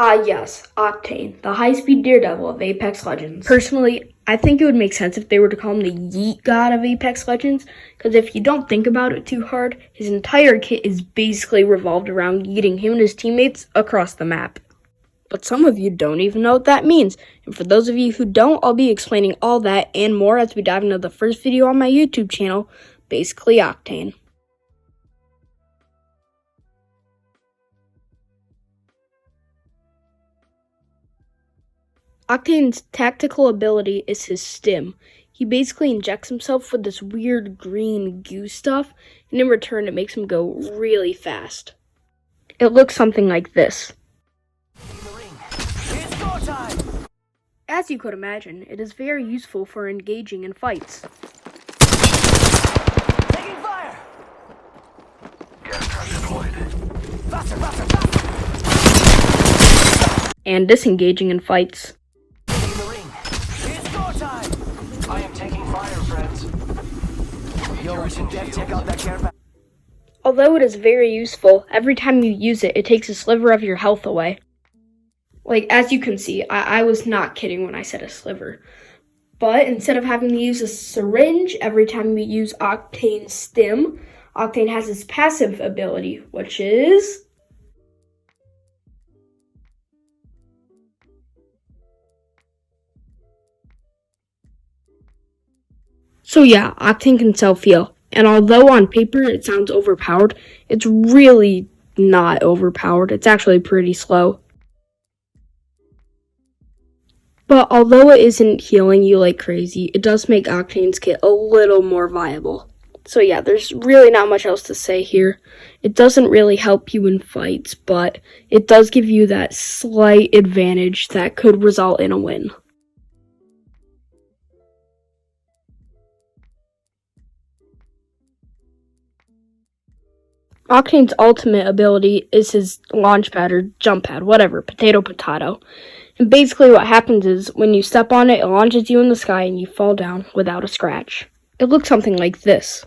Yes, Octane, the high-speed daredevil of Apex Legends. Personally, I think it would make sense if they were to call him the Yeet God of Apex Legends, because if you don't think about it too hard, his entire kit is basically revolved around yeeting him and his teammates across the map. But some of you don't even know what that means, and for those of you who don't, I'll be explaining all that and more as we dive into the first video on my YouTube channel, basically Octane. Octane's tactical ability is his stim. He basically injects himself with this weird green goo stuff, and in return it makes him go really fast. It looks something like this. As you could imagine, it is very useful for engaging in fights. Taking fire! Gas trap deployed. Faster, faster, faster! And disengaging in fights. I am taking fire, friends. Yo, we should check out that care pack. Although it is very useful, every time you use it, it takes a sliver of your health away. Like, as you can see, I was not kidding when I said a sliver. But instead of having to use a syringe every time you use Octane's stim, Octane has his passive ability, which is... So yeah, Octane can self-heal, and although on paper it sounds overpowered, it's really not overpowered. It's actually pretty slow. But although it isn't healing you like crazy, it does make Octane's kit a little more viable. So yeah, there's really not much else to say here. It doesn't really help you in fights, but it does give you that slight advantage that could result in a win. Octane's ultimate ability is his launch pad or jump pad, whatever, potato. And basically what happens is when you step on it, it launches you in the sky and you fall down without a scratch. It looks something like this.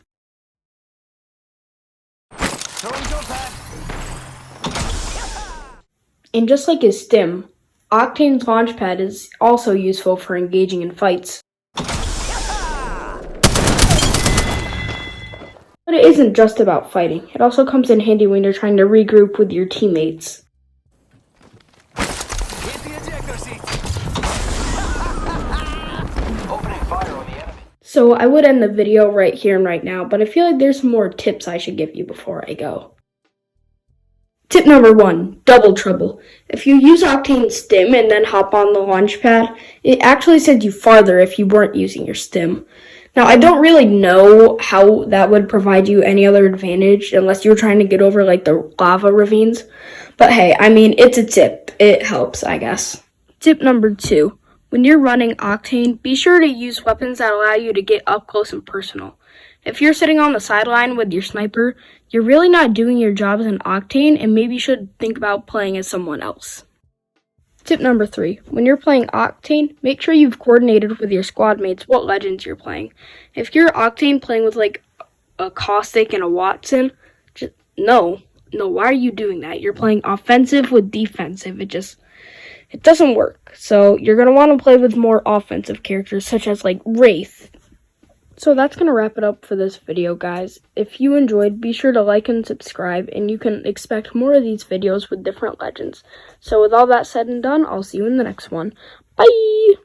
And just like his stim, Octane's launch pad is also useful for engaging in fights. But it isn't just about fighting. It also comes in handy when you're trying to regroup with your teammates. So I would end the video right here and right now, but I feel like there's some more tips I should give you before I go. Tip number 1, double trouble. If you use Octane's stim and then hop on the launch pad, it actually sends you farther if you weren't using your stim. Now, I don't really know how that would provide you any other advantage unless you're trying to get over, like, the lava ravines. But hey, I mean, it's a tip. It helps, I guess. Tip number 2. When you're running Octane, be sure to use weapons that allow you to get up close and personal. If you're sitting on the sideline with your sniper, you're really not doing your job as an Octane and maybe should think about playing as someone else. Tip number 3. When you're playing Octane, make sure you've coordinated with your squad mates what legends you're playing. If you're Octane playing with like a Caustic and a Watson, just no, why are you doing that? You're playing offensive with defensive. It doesn't work. So you're going to want to play with more offensive characters such as like Wraith. So that's going to wrap it up for this video, guys. If you enjoyed, be sure to like and subscribe, and you can expect more of these videos with different legends. So with all that said and done, I'll see you in the next one. Bye!